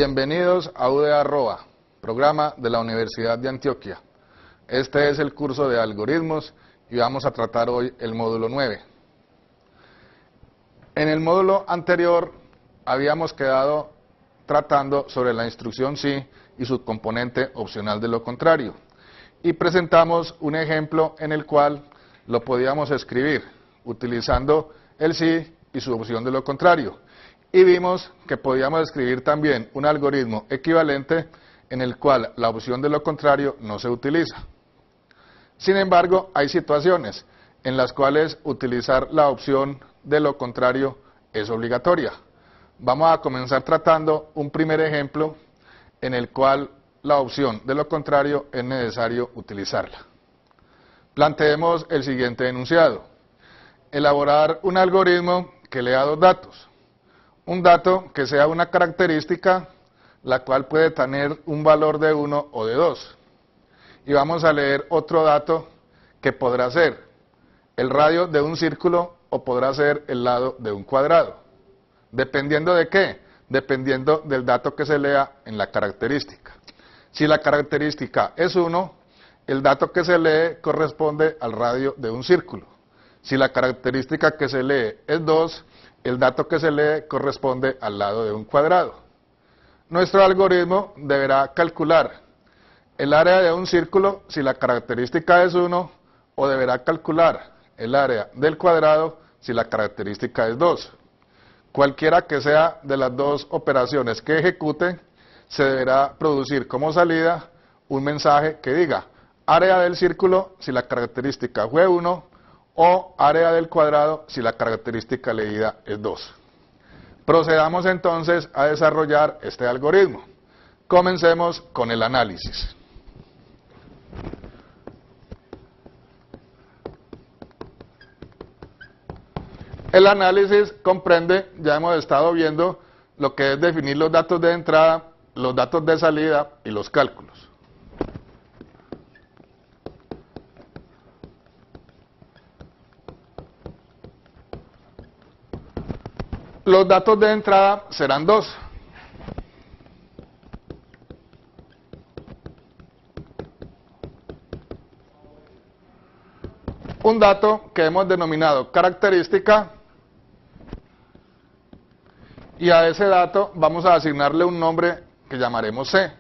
Bienvenidos a UDA ROA, programa de la Universidad de Antioquia. Este es el curso de algoritmos y vamos a tratar hoy el módulo 9. En el módulo anterior habíamos quedado tratando sobre la instrucción sí y su componente opcional de lo contrario. Y presentamos un ejemplo en el cual lo podíamos escribir utilizando el sí y su opción de lo contrario. Y vimos que podíamos escribir también un algoritmo equivalente en el cual la opción de lo contrario no se utiliza. Sin embargo, hay situaciones en las cuales utilizar la opción de lo contrario es obligatoria. Vamos a comenzar tratando un primer ejemplo en el cual la opción de lo contrario es necesario utilizarla. Planteemos el siguiente enunciado. Elaborar un algoritmo que lea dos datos. Un dato que sea una característica, la cual puede tener un valor de 1 o de 2. Y vamos a leer otro dato que podrá ser el radio de un círculo o podrá ser el lado de un cuadrado. ¿Dependiendo de qué? Dependiendo del dato que se lea en la característica. Si la característica es 1, el dato que se lee corresponde al radio de un círculo. Si la característica que se lee es 2, el dato que se lee corresponde al lado de un cuadrado. Nuestro algoritmo deberá calcular el área de un círculo si la característica es 1 o deberá calcular el área del cuadrado si la característica es 2. Cualquiera que sea de las dos operaciones que ejecute, se deberá producir como salida un mensaje que diga área del círculo si la característica fue 1 o área del cuadrado si la característica leída es 2. Procedamos entonces a desarrollar este algoritmo. Comencemos con el análisis. El análisis comprende, ya hemos estado viendo, lo que es definir los datos de entrada, los datos de salida y los cálculos. Los datos de entrada serán 2. Un dato que hemos denominado característica y a ese dato vamos a asignarle un nombre que llamaremos C.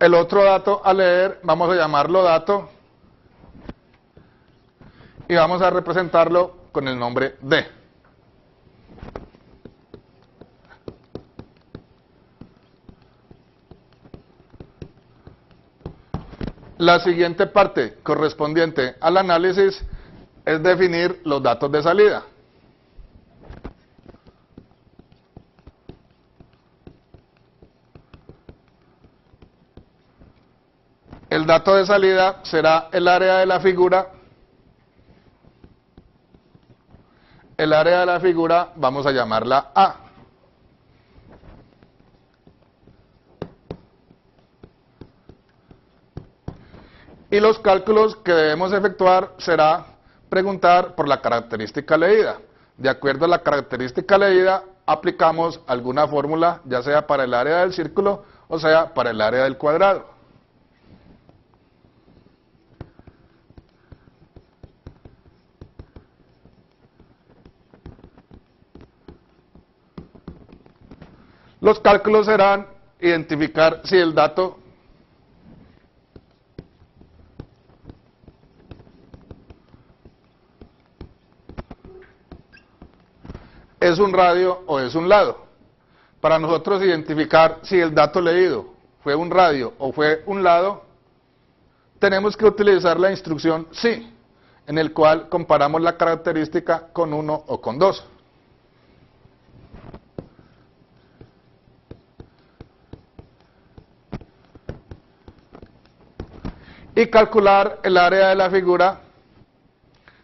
El otro dato a leer vamos a llamarlo dato y vamos a representarlo con el nombre D. La siguiente parte correspondiente al análisis es definir los datos de salida. El dato de salida será el área de la figura. El área de la figura vamos a llamarla A. Y los cálculos que debemos efectuar será preguntar por la característica leída. De acuerdo a la característica leída, aplicamos alguna fórmula, ya sea para el área del círculo o sea para el área del cuadrado. Los cálculos serán identificar si el dato es un radio o es un lado. Para nosotros identificar si el dato leído fue un radio o fue un lado, tenemos que utilizar la instrucción sí, en el cual comparamos la característica con 1 o con 2. Y calcular el área de la figura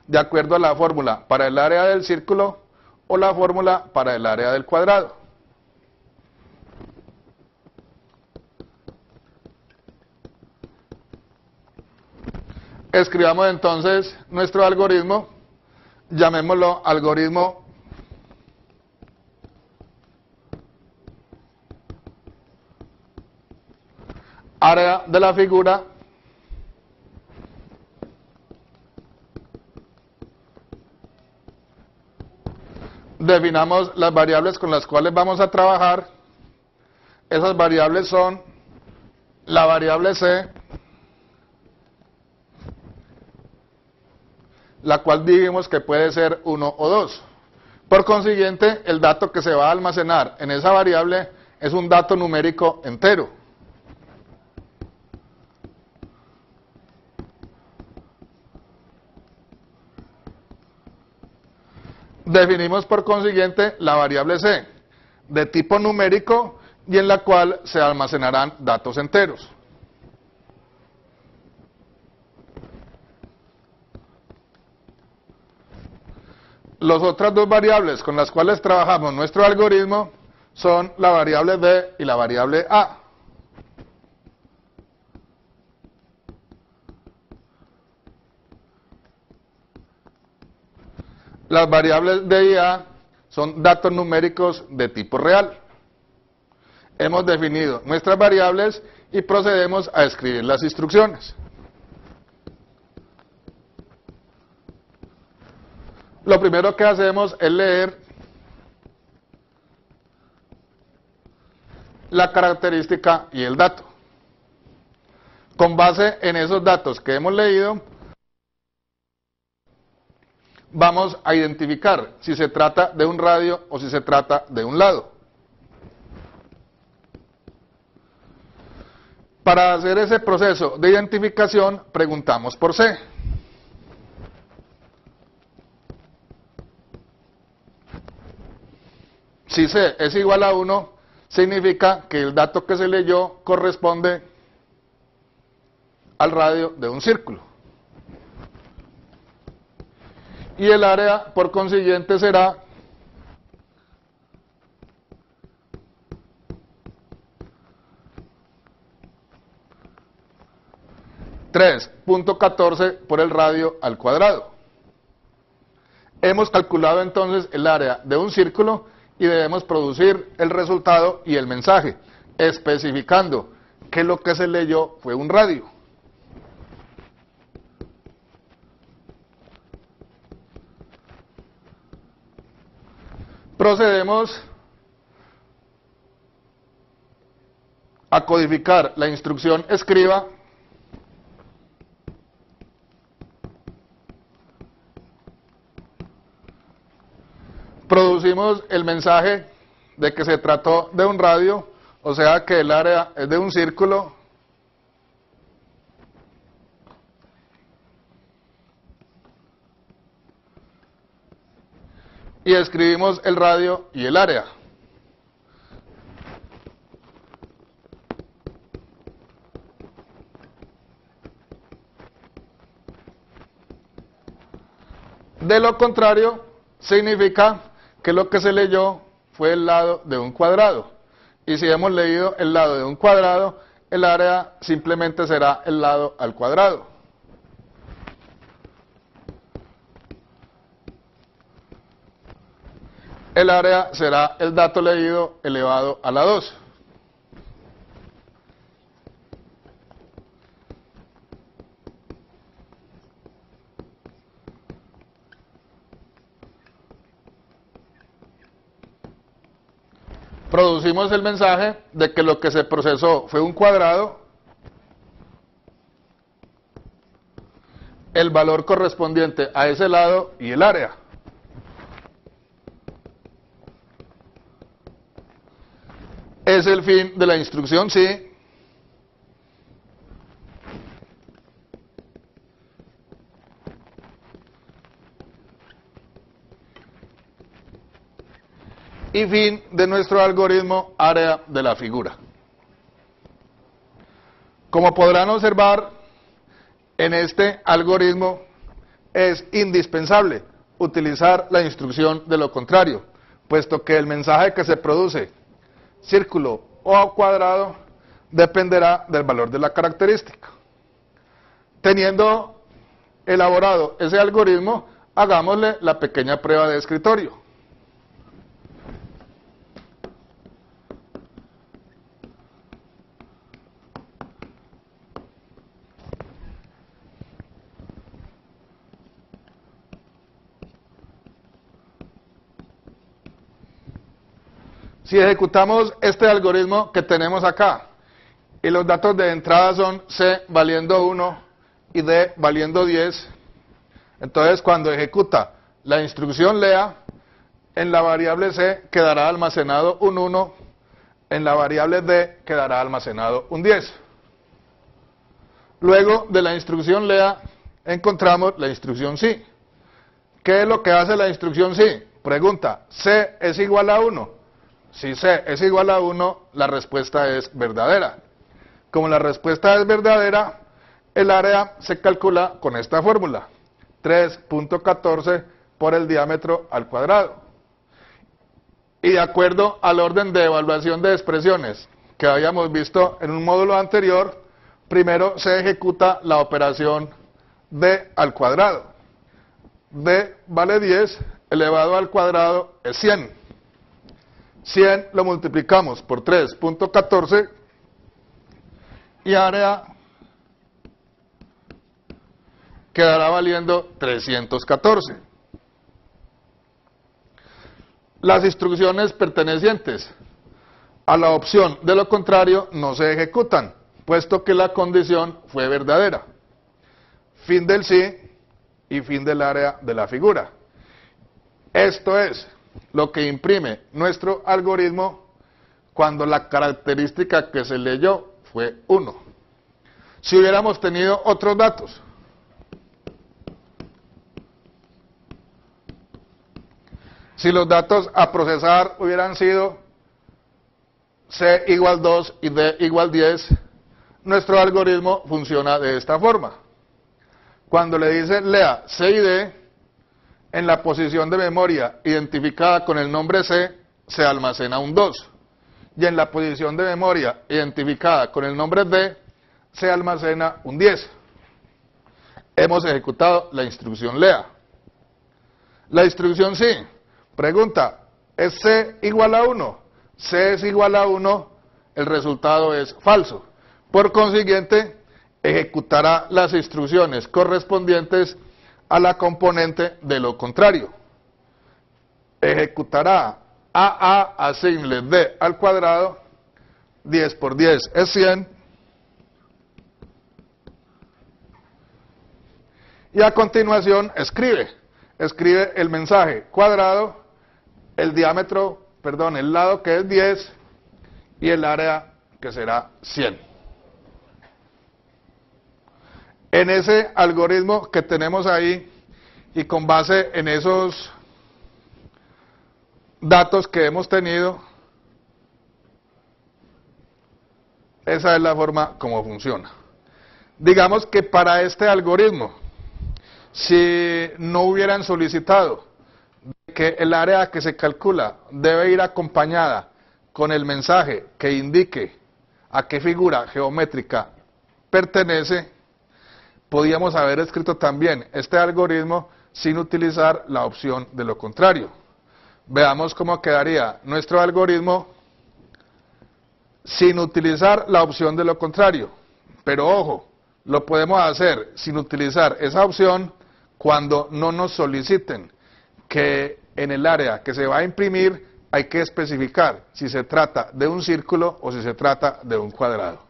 de acuerdo a la fórmula para el área del círculo o la fórmula para el área del cuadrado. Escribamos entonces nuestro algoritmo, llamémoslo algoritmo área de la figura definamos las variables con las cuales vamos a trabajar. Esas variables son la variable C, la cual dijimos que puede ser 1 o 2. Por consiguiente, el dato que se va a almacenar en esa variable es un dato numérico entero. Definimos por consiguiente la variable C, de tipo numérico y en la cual se almacenarán datos enteros. Las otras dos variables con las cuales trabajamos nuestro algoritmo son la variable B y la variable A. Las variables D y A son datos numéricos de tipo real. Hemos definido nuestras variables y procedemos a escribir las instrucciones. Lo primero que hacemos es leer la característica y el dato. Con base en esos datos que hemos leído, vamos a identificar si se trata de un radio o si se trata de un lado. Para hacer ese proceso de identificación, preguntamos por C. Si C es igual a 1, significa que el dato que se leyó corresponde al radio de un círculo. Y el área, por consiguiente, será (3.14 por el radio al cuadrado). Hemos calculado entonces el área de un círculo y debemos producir el resultado y el mensaje, especificando que lo que se leyó fue un radio. Procedemos a codificar la instrucción escriba producimos el mensaje de que se trató de un radio, o sea que el área es de un círculo, y escribimos el radio y el área. De lo contrario, significa que lo que se leyó fue el lado de un cuadrado. Y si hemos leído el lado de un cuadrado, el área simplemente será el lado al cuadrado. El área será el dato leído elevado a la 2. Producimos el mensaje de que lo que se procesó fue un cuadrado, el valor correspondiente a ese lado y el área. Es el fin de la instrucción sí. Y fin de nuestro algoritmo área de la figura. Como podrán observar, en este algoritmo es indispensable utilizar la instrucción de lo contrario, puesto que el mensaje que se produce, círculo o cuadrado, dependerá del valor de la característica. Teniendo elaborado ese algoritmo, hagámosle la pequeña prueba de escritorio. Si ejecutamos este algoritmo que tenemos acá, y los datos de entrada son C valiendo 1 y D valiendo 10, entonces cuando ejecuta la instrucción lea, en la variable C quedará almacenado un 1, en la variable D quedará almacenado un 10. Luego de la instrucción lea, encontramos la instrucción sí. ¿Qué es lo que hace la instrucción sí? Pregunta, ¿C es igual a 1? Si C es igual a 1, la respuesta es verdadera. Como la respuesta es verdadera, el área se calcula con esta fórmula, 3.14 por el diámetro al cuadrado. Y de acuerdo al orden de evaluación de expresiones que habíamos visto en un módulo anterior, primero se ejecuta la operación D al cuadrado. D vale 10, elevado al cuadrado es 100. 100 lo multiplicamos por 3.14 y área quedará valiendo 314. Las instrucciones pertenecientes a la opción de lo contrario no se ejecutan, puesto que la condición fue verdadera. Fin del sí y fin del área de la figura. Esto es lo que imprime nuestro algoritmo cuando la característica que se leyó fue 1. Si hubiéramos tenido otros datos, si los datos a procesar hubieran sido C igual 2 y D igual 10, nuestro algoritmo funciona de esta forma. Cuando le dice lea C y D, en la posición de memoria identificada con el nombre C, se almacena un 2. Y en la posición de memoria identificada con el nombre D, se almacena un 10. Hemos ejecutado la instrucción lea. La instrucción sí. Pregunta, ¿es C igual a 1? C es igual a 1, el resultado es falso. Por consiguiente, ejecutará las instrucciones correspondientes a la componente de lo contrario. Ejecutará AA asignle D al cuadrado, 10 por 10 es 100, y a continuación escribe el mensaje cuadrado, el diámetro, perdón, el lado que es 10 y el área que será 100. En ese algoritmo que tenemos ahí y con base en esos datos que hemos tenido, esa es la forma como funciona. Digamos que para este algoritmo, si no hubieran solicitado que el área que se calcula debe ir acompañada con el mensaje que indique a qué figura geométrica pertenece, podíamos haber escrito también este algoritmo sin utilizar la opción de lo contrario. Veamos cómo quedaría nuestro algoritmo sin utilizar la opción de lo contrario. Pero ojo, lo podemos hacer sin utilizar esa opción cuando no nos soliciten que en el área que se va a imprimir hay que especificar si se trata de un círculo o si se trata de un cuadrado.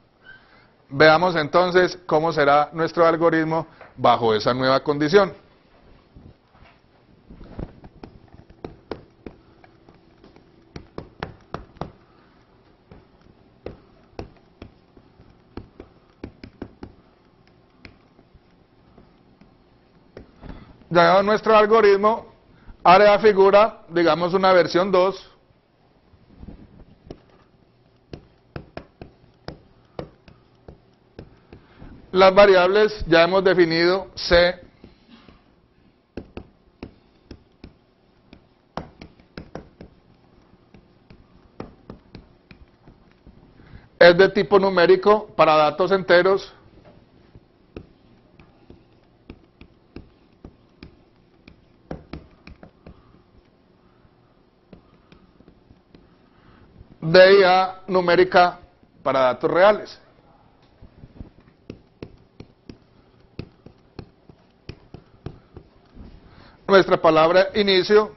Veamos entonces cómo será nuestro algoritmo bajo esa nueva condición. Ya nuestro algoritmo, área figura, digamos una versión 2. Las variables ya hemos definido C, es de tipo numérico para datos enteros. D y A numérica para datos reales. Nuestra palabra inicio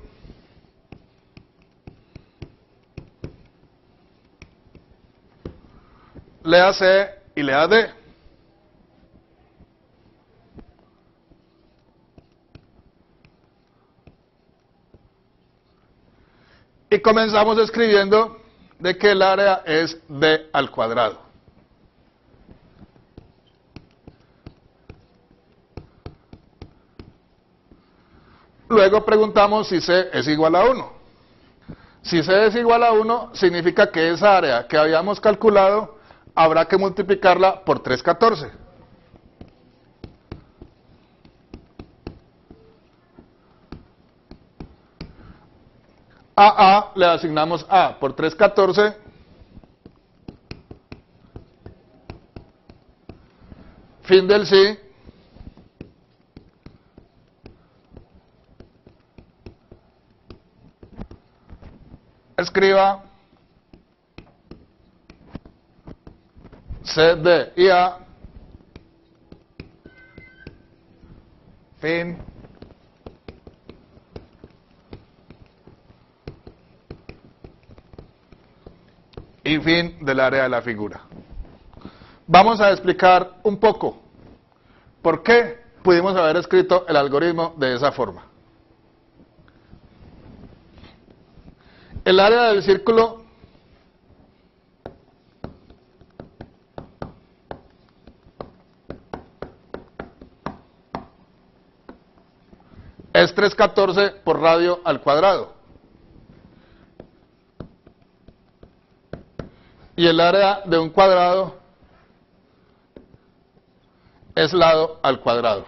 lea C y lea D. Y comenzamos escribiendo de que el área es D al cuadrado. Luego preguntamos si C es igual a 1. Si C es igual a 1, significa que esa área que habíamos calculado habrá que multiplicarla por 314. A A le asignamos A por 314. Fin del sí. Escriba C, D y A. Fin. Y fin del área de la figura. Vamos a explicar un poco por qué pudimos haber escrito el algoritmo de esa forma. El área del círculo es 314 por radio al cuadrado. Y el área de un cuadrado es lado al cuadrado.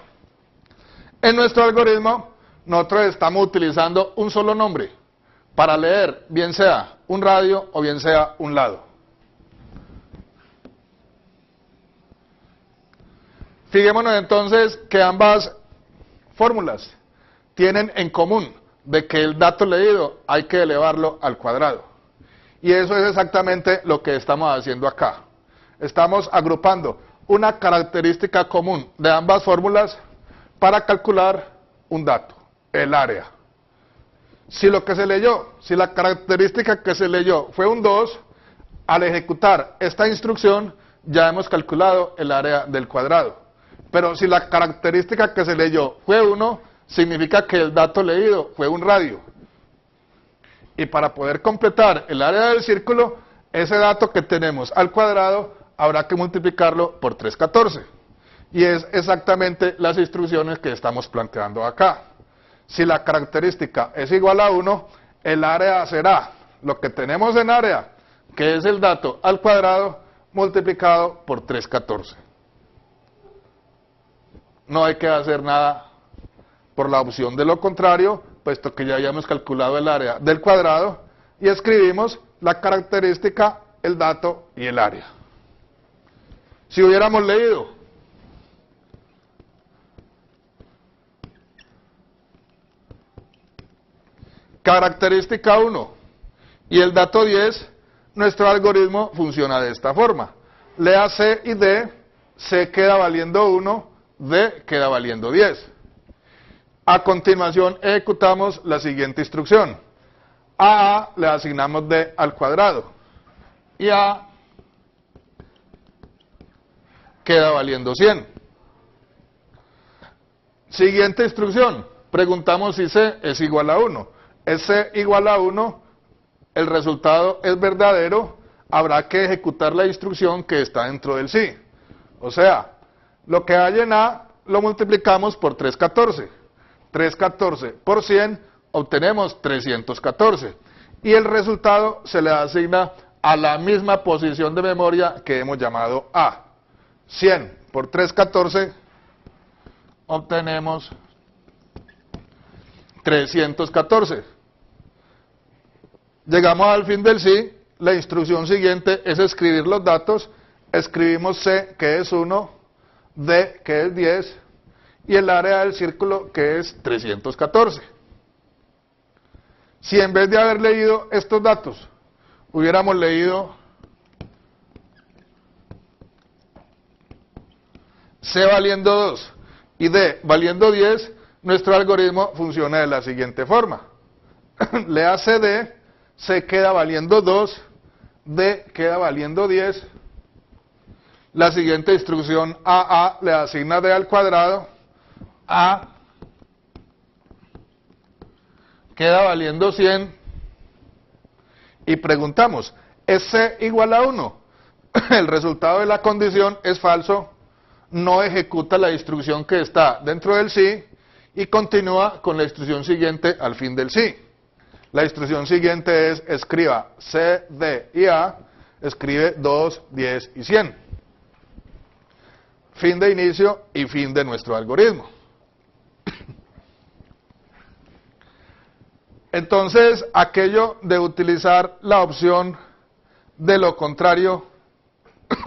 En nuestro algoritmo, nosotros estamos utilizando un solo nombre para leer, bien sea un radio o bien sea un lado. Fijémonos entonces que ambas fórmulas tienen en común de que el dato leído hay que elevarlo al cuadrado. Y eso es exactamente lo que estamos haciendo acá. Estamos agrupando una característica común de ambas fórmulas para calcular un dato, el área. Si lo que se leyó, si la característica que se leyó fue un 2, al ejecutar esta instrucción ya hemos calculado el área del cuadrado. Pero si la característica que se leyó fue 1, significa que el dato leído fue un radio. Y para poder completar el área del círculo, ese dato que tenemos al cuadrado habrá que multiplicarlo por 314. Y es exactamente las instrucciones que estamos planteando acá. Si la característica es igual a 1, el área será lo que tenemos en área, que es el dato al cuadrado, multiplicado por 314. No hay que hacer nada por la opción de lo contrario, puesto que ya habíamos calculado el área del cuadrado, y escribimos la característica, el dato y el área. Si hubiéramos leído característica 1 y el dato 10, nuestro algoritmo funciona de esta forma. Lea C y D, C queda valiendo 1, D queda valiendo 10. A continuación ejecutamos la siguiente instrucción. A A le asignamos D al cuadrado y A queda valiendo 100. Siguiente instrucción, preguntamos si C es igual a 1. Es C igual a 1, el resultado es verdadero, habrá que ejecutar la instrucción que está dentro del sí. O sea, lo que hay en A lo multiplicamos por 314. 314 por 100 obtenemos 314 y el resultado se le asigna a la misma posición de memoria que hemos llamado A. 100 por 314 obtenemos 314. Llegamos al fin del sí, la instrucción siguiente es escribir los datos, escribimos C que es 1, D que es 10, y el área del círculo que es 314. Si en vez de haber leído estos datos, hubiéramos leído C valiendo 2 y D valiendo 10, nuestro algoritmo funciona de la siguiente forma. Lea CD, C queda valiendo 2, D queda valiendo 10, la siguiente instrucción a le asigna d al cuadrado, a queda valiendo 100 y preguntamos, ¿es c igual a 1? El resultado de la condición es falso, no ejecuta la instrucción que está dentro del sí y continúa con la instrucción siguiente al fin del sí. La instrucción siguiente es escriba c, d y a, escribe 2, 10 y 100. Fin de inicio y fin de nuestro algoritmo. Entonces, aquello de utilizar la opción de lo contrario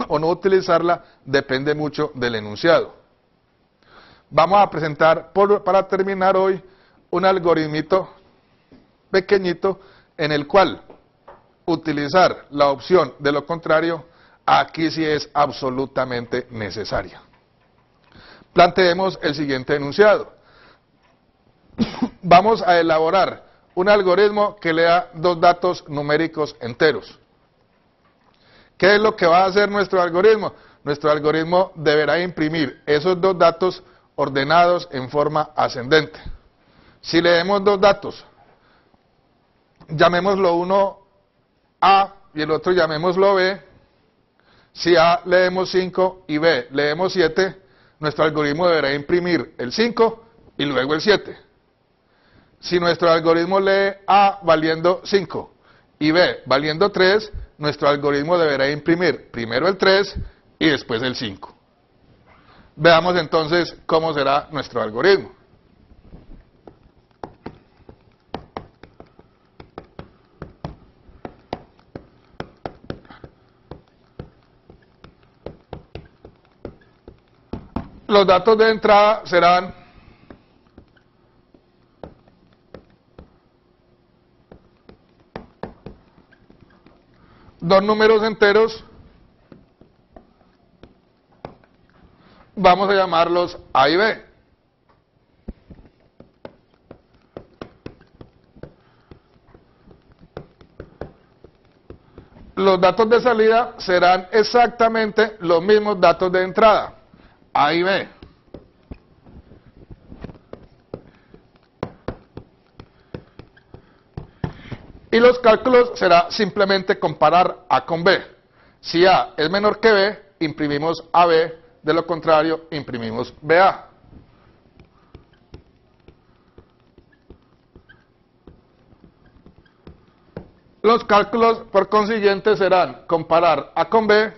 o no utilizarla depende mucho del enunciado. Vamos a presentar, para terminar hoy, un algoritmito pequeñito en el cual utilizar la opción de lo contrario aquí sí es absolutamente necesaria. Planteemos el siguiente enunciado. Vamos a elaborar un algoritmo que lea dos datos numéricos enteros. ¿Qué es lo que va a hacer nuestro algoritmo? Nuestro algoritmo deberá imprimir esos dos datos ordenados en forma ascendente. Si leemos dos datos, llamémoslo uno A y el otro llamémoslo B. Si A leemos 5 y B leemos 7, nuestro algoritmo deberá imprimir el 5 y luego el 7. Si nuestro algoritmo lee A valiendo 5 y B valiendo 3, nuestro algoritmo deberá imprimir primero el 3 y después el 5. Veamos entonces cómo será nuestro algoritmo. Los datos de entrada serán dos números enteros, vamos a llamarlos A y B. Los datos de salida serán exactamente los mismos datos de entrada, A y B. Y los cálculos será simplemente comparar A con B. Si A es menor que B, imprimimos AB, de lo contrario, imprimimos BA. Los cálculos, por consiguiente, serán comparar A con B,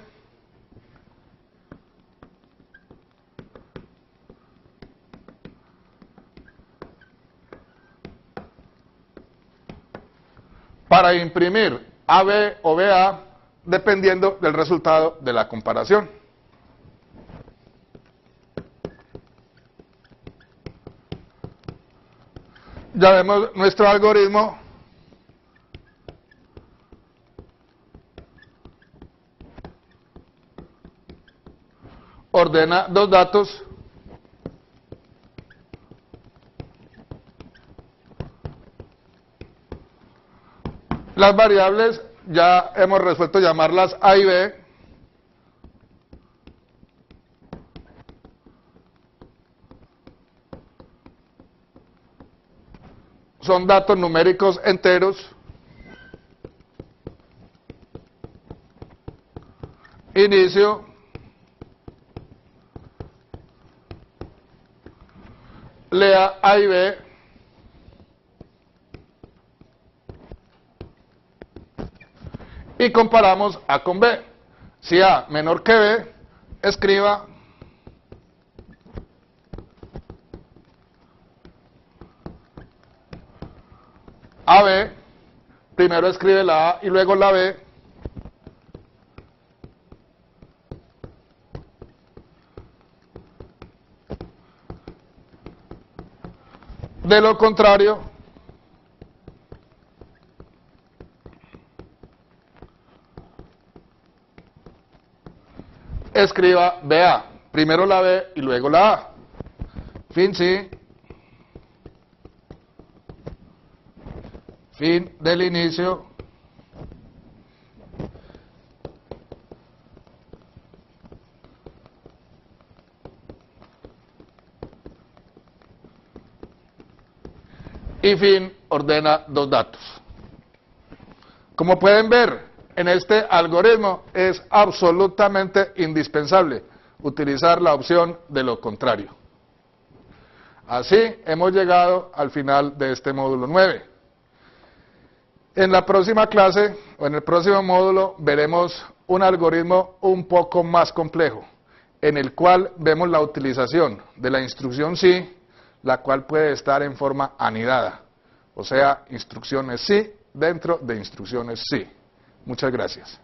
para imprimir AB o BA, dependiendo del resultado de la comparación. Ya vemos nuestro algoritmo. Ordena dos datos. Las variables ya hemos resuelto llamarlas A y B. Son datos numéricos enteros. Inicio. Lea A y B. Y comparamos A con B. Si A menor que B, escriba AB, primero escribe la A y luego la B. De lo contrario, escriba BA, primero la B y luego la A. Fin sí. Fin del inicio. y fin ordena 2 datos. Como pueden ver, en este algoritmo es absolutamente indispensable utilizar la opción de lo contrario. Así hemos llegado al final de este módulo 9. En la próxima clase o en el próximo módulo veremos un algoritmo un poco más complejo, en el cual vemos la utilización de la instrucción sí, la cual puede estar en forma anidada, o sea, instrucciones sí dentro de instrucciones sí. Muchas gracias.